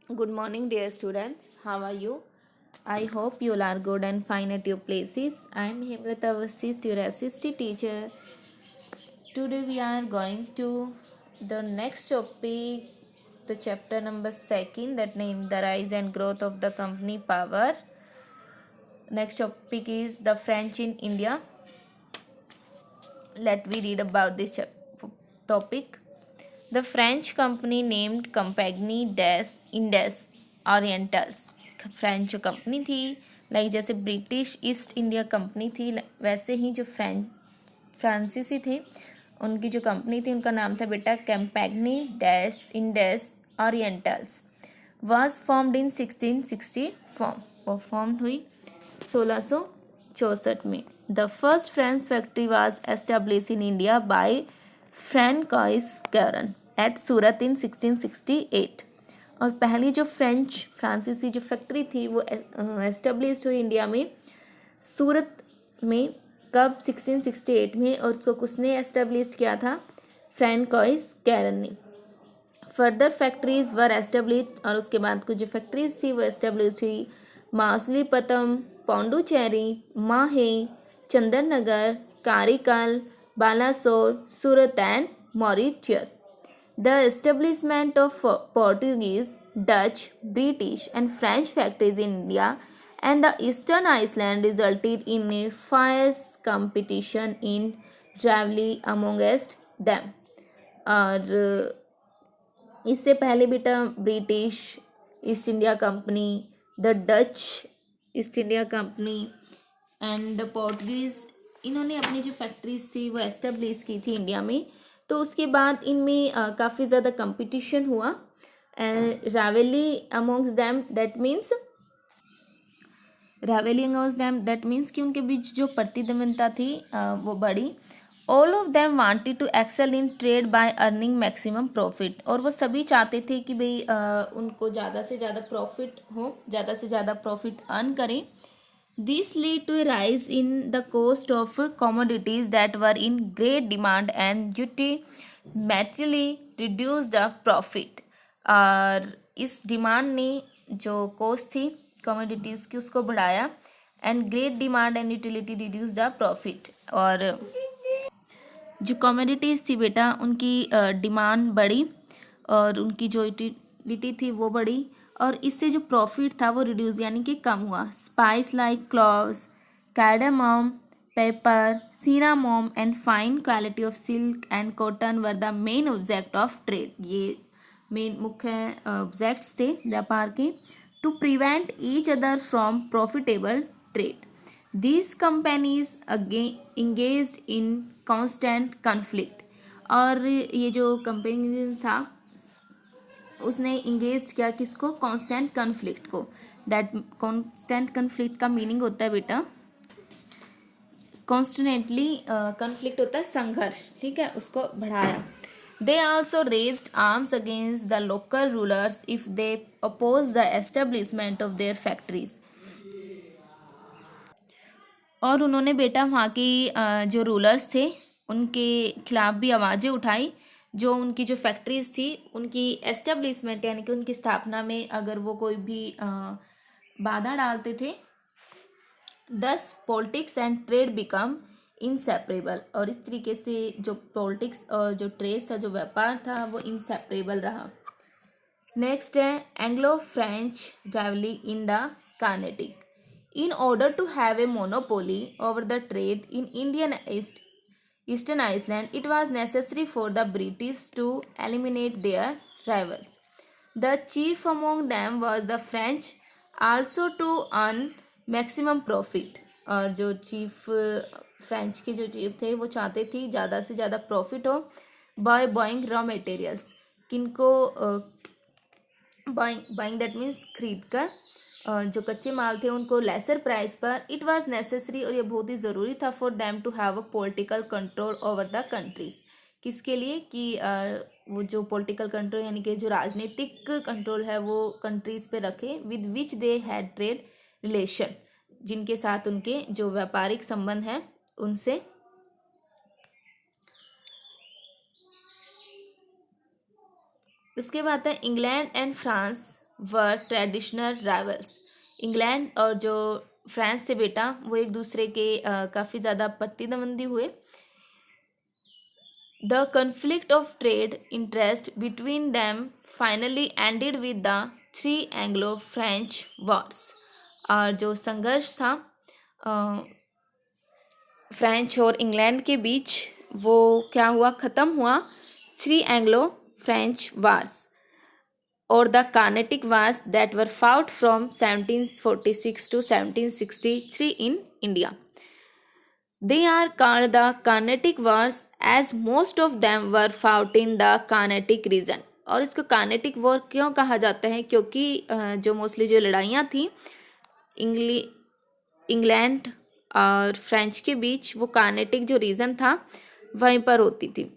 Good morning, dear students. How are you? I hope you all are good and fine at your places. I am Himrat Avasis, your assistant teacher. Today we are going to the next topic, the chapter number 2, that name the rise and growth of the company power. Next topic is the French in India. Let me read about this topic. The French company named Compagnie des Indes Orientales, French जो company थी, like जैसे British east India company थी, वैसे ही जो फ्रांसीसी थे उनकी जो कंपनी थी उनका नाम था बेटा Compagnie des Indes Orientales. Was formed in 1660 form हुई 1664 में। The first French factory was establish in India by Francois Caron at Surat in 1668। और पहली जो फ्रांसीसी जो फैक्ट्री थी वो एस्टेब्लिश हुई इंडिया में सूरत में कब 1668 में, और उसको किसने एस्टेब्लिश किया था? फ्रैंकोइस कैरन ने। फर्दर फैक्ट्रीज वर एस्टेब्लिश, और उसके बाद कुछ जो फैक्ट्रीज थी वो एस्टेब्लिश हुई Machilipatnam, Pondicherry, Mahe, Chandannagar, Karikal, Balasore, Surat and Mauritius. The establishment of Portuguese, Dutch, British and French factories in India and the Eastern Iceland resulted in a fierce competition in rivalry amongst them. और इससे पहले बेटा British east India company, the Dutch east India company and the Portuguese, इन्होंने अपनी जो factories थी वो establish की थी इंडिया में। तो उसके बाद इनमें काफ़ी ज़्यादा कंपटीशन हुआ। Rivalry amongst them that means कि उनके बीच जो प्रतिद्वंदिता थी वो बढ़ी। All of them wanted to excel in trade by earning maximum profit, और वो सभी चाहते थे कि भाई उनको ज़्यादा से ज़्यादा प्रॉफिट हो, ज़्यादा से ज़्यादा प्रॉफिट अर्न करें। This led to a rise in the cost of commodities that were in great demand and ultimately reduced the profit. और इस डिमांड ने जो कॉस्ट थी कमोडिटीज़ की उसको बढ़ाया, and great demand and utility reduce the profit. और जो कमोडिटीज़ थी बेटा उनकी डिमांड बढ़ी और उनकी जो यूटिलिटी थी वो बढ़ी, और इससे जो प्रॉफिट था वो रिड्यूस यानी कि कम हुआ। Spice like cloves, cardamom, pepper, cinnamon and fine quality of silk and cotton were the main object of trade. ये मेन मुख्य ऑब्जेक्ट्स थे व्यापार के, to prevent each other from profitable trade. These companies again engaged in constant conflict, और ये जो company था उसने इंगेज किया किसको? कांस्टेंट कन्फ्लिक्ट को। दैट कांस्टेंट कन्फ्लिक्ट का मीनिंग होता है बेटा कॉन्स्टेंटली कन्फ्लिक्ट होता है संघर्ष, ठीक है, उसको बढ़ाया। They also raised arms against the local rulers if they oppose the establishment of their factories, और उन्होंने बेटा वहाँ की जो रूलर्स थे उनके खिलाफ भी आवाज़ें उठाई। जो उनकी जो फैक्ट्रीज थी उनकी एस्टेब्लिशमेंट यानी कि उनकी स्थापना में अगर वो कोई भी बाधा डालते थे, दस politics and trade become inseparable, और इस तरीके से जो पॉलिटिक्स और जो ट्रेड था, जो व्यापार था, वो इनसेपरेबल रहा। नेक्स्ट है Anglo French rivalry in the Carnatic. In order to have a monopoly over the trade in Eastern Iceland, it was necessary for the British to eliminate their rivals. The chief among them was the French, also to earn maximum profit. और जो chief French के जो chief थे वो चाहते थे ज़्यादा से ज़्यादा प्रॉफिट हो बाय बाइंग रॉ मटेरियल्स। किनको बाइंग दैट मीन्स खरीद कर जो कच्चे माल थे उनको लेसर प्राइस पर। इट वाज नेसेसरी, और ये बहुत ही ज़रूरी था, for them to have a political control over the countries. किसके लिए? कि वो जो पॉलिटिकल कंट्रोल यानी कि जो राजनीतिक कंट्रोल है वो कंट्रीज़ पे रखे with which they had trade relation, जिनके साथ उनके जो व्यापारिक संबंध हैं उनसे। उसके बाद है England and France were traditional rivals. England और जो फ्रांस थे बेटा वो एक दूसरे के काफ़ी ज़्यादा प्रतिद्वंदी हुए। The conflict of trade interest between them finally ended with the 3 Anglo French Wars. और जो संघर्ष था फ्रेंच और इंग्लैंड के बीच वो क्या हुआ, ख़त्म हुआ 3 Anglo French wars or the Carnatic Wars that were fought from 1746 to 1763 in India. They are called the Carnatic Wars as most of them were fought in the Carnatic region. और इसको Carnatic war क्यों कहा जाता है, क्योंकि जो mostly जो लड़ाइयाँ थी इंग्लैंड और फ्रेंच के बीच वो कार्नेटिक जो रीजन था वहीं पर होती थी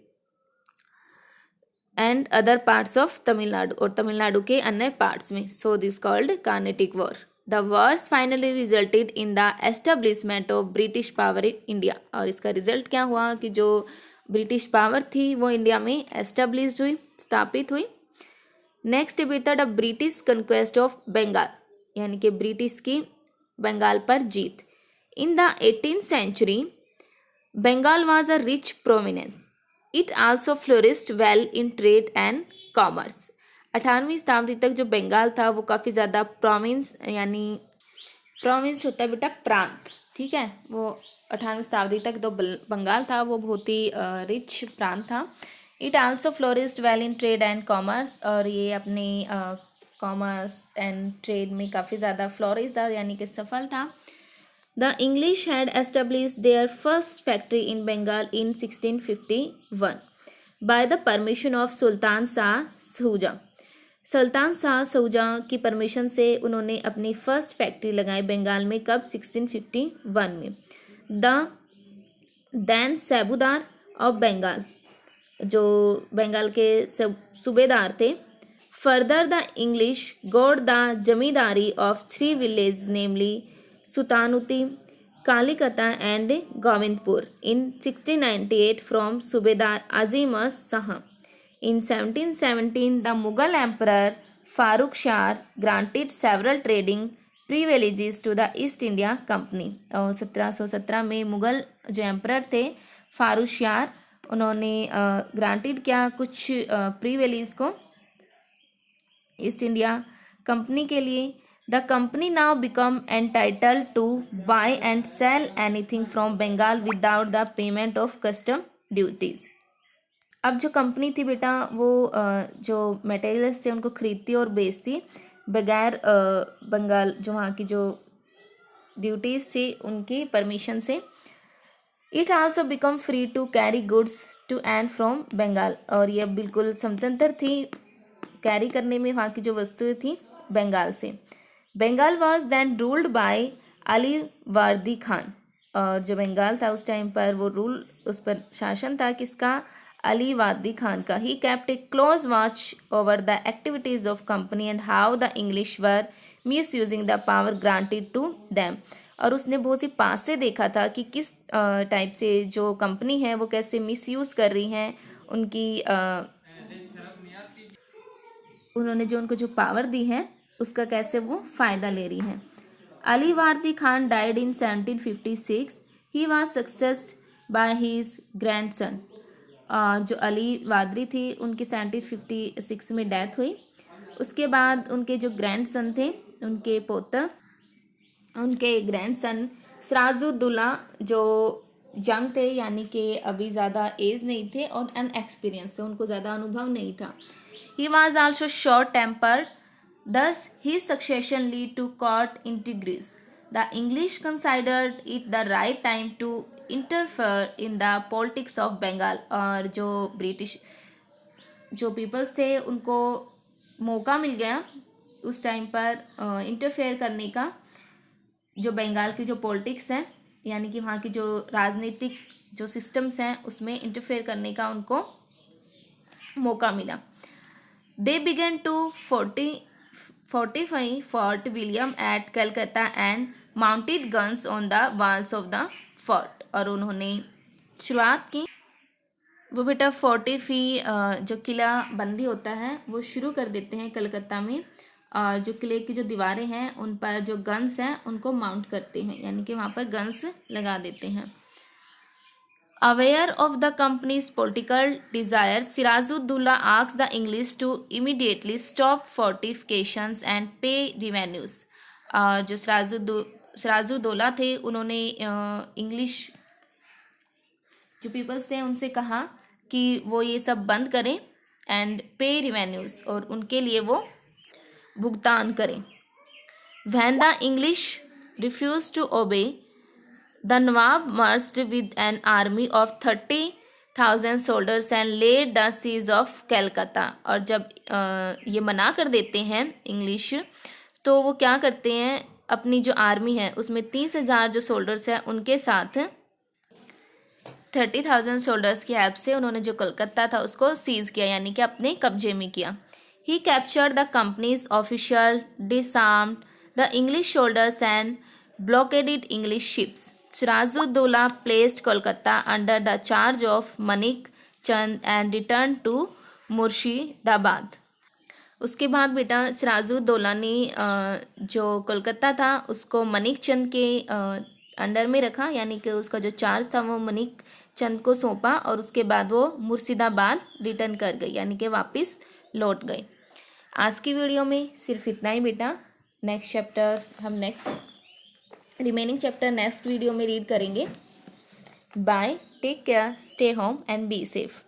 and other parts of Tamil Nadu, और तमिलनाडु के अन्य पार्ट्स में. So this called Carnatic war. The Wars finally resulted in the establishment of British power in India. और इसका रिजल्ट क्या हुआ कि जो ब्रिटिश पावर थी वो इंडिया में एस्टेब्लिश्ड हुई, स्थापित हुई. नेक्स्ट बेटा the British conquest of Bengal, यानी कि ब्रिटिश की बंगाल पर जीत. In the 18th century Bengal was a rich prominence. It also flourished well in trade and commerce. 18वीं शताब्दी तक जो बंगाल था वो काफ़ी ज़्यादा प्रोविंस, यानी प्रोविंस होता है बेटा प्रांत, ठीक है. वो 18वीं शताब्दी तक जो बंगाल था वो बहुत ही रिच प्रांत था. It also flourished well in trade and commerce, और ये अपने कॉमर्स एंड ट्रेड में काफ़ी ज़्यादा फ्लोरिश था, यानी कि सफल था. The English had established their first factory in Bengal in 1651 by the permission of Sultan Shah Shuja. सुल्तान शाह सूजा की परमिशन से उन्होंने अपनी फर्स्ट फैक्ट्री लगाई बंगाल में. कब? 1651 में. The then subedar of Bengal, जो बंगाल के सूबेदार थे. Further the English got the zamindari of 3 village namely Sutanuti, Kalikata and Govindpur in 1698 from Subedar Azim Shah. In 1717 the Mughal Emperor Farooq Shah granted several trading privileges to the East India Company. और 1717 में मुगल जो emperor थे फारूक शाह, उन्होंने granted क्या कुछ privilege को east India company के लिए. The company now become entitled to buy and sell anything from Bengal without the payment of custom duties. अब जो कंपनी थी बेटा वो जो मटेरियल्स थे उनको खरीदती और बेचती बगैर बंगाल जो वहाँ की जो ड्यूटीज थी उनकी परमिशन से. It also become free to carry goods to and from Bengal, और ये बिल्कुल स्वतंत्र थी कैरी करने में वहाँ की जो वस्तुएं थी बंगाल से. Bengal was then ruled by Alivardi Vardi खान, और जो बंगाल था उस टाइम पर वो रूल, उस पर शासन था किसका? अली वारदी खान का. He kept a close watch over the activities of company and how the English were misusing the power granted to them. और उसने बहुत सी पास से देखा था कि किस टाइप से जो कंपनी है वो कैसे मिस यूज़ कर रही हैं उनकी उन्होंने जो उनको जो पावर दी है उसका कैसे वो फ़ायदा ले रही हैं. Ali Vardi Khan died in 1756. He was succeeded by his grandson. और जो अली वादरी थी उनकी 1756 में डेथ हुई. उसके बाद उनके जो ग्रैंडसन थे, उनके पोता, उनके ग्रैंडसन सिराजुद्दौला जो यंग थे, यानी कि अभी ज़्यादा एज नहीं थे और अनएक्सपीरियंस थे, उनको ज़्यादा अनुभव नहीं था. He was also short tempered. Thus, his succession led to court intrigues. The English considered it the right time to interfere in the politics of Bengal. और जो ब्रिटिश जो पीपल्स थे उनको मौका मिल गया उस टाइम पर इंटरफेयर करने का, जो बंगाल की जो पॉलिटिक्स है, यानी कि वहाँ की जो राजनीतिक जो सिस्टम्स हैं उसमें इंटरफेयर करने का उनको मौका मिला. They began to fortify Fort William at Calcutta and mounted guns on the walls of the fort. और उन्होंने शुरुआत की वो बेटा फोर्टिफी जो किला बंदी होता है वो शुरू कर देते हैं कलकत्ता में, और जो किले की जो दीवारें हैं उन पर जो गन्स हैं उनको माउंट करते हैं, यानी कि वहाँ पर गन्स लगा देते हैं। Aware of the company's political desires, Sirajuddaulah asked the English to immediately stop fortifications and pay revenues. जो सिराजुद्दौला थे उन्होंने इंग्लिश जो पीपल्स थे उनसे कहा कि वो ये सब बंद करें एंड पे रिवेन्यूज़, और उनके लिए वो भुगतान करें। When the English refused to obey, the Nawab marched with an army of 30,000 soldiers and laid the siege of Calcutta. और जब ये मना कर देते हैं इंग्लिश, तो वो क्या करते हैं, अपनी जो आर्मी है उसमें 30,000 जो सोल्डर्स हैं उनके साथ 30,000 सोल्डर्स की हेल्प से उन्होंने जो कलकत्ता था उसको सीज किया, यानी कि अपने कब्जे में किया। He captured the company's official, disarmed the English soldiers and blockaded English ships. Sirajuddaulah placed Kolkata under the charge of Manik Chand and returned to Murshidabad. उसके बाद बेटा सिराजुद्दौला ने जो कोलकाता था उसको मनिक चंद के अंडर में रखा, यानी कि उसका जो चार्ज था वो मनिक चंद को सौंपा, और उसके बाद वो मुर्शिदाबाद रिटर्न कर गई, यानी कि वापस लौट गए। आज की वीडियो में सिर्फ इतना ही बेटा। नेक्स्ट चैप्टर हम रिमेनिंग चैप्टर नेक्स्ट वीडियो में रीड करेंगे। Bye, take care, stay home and be safe.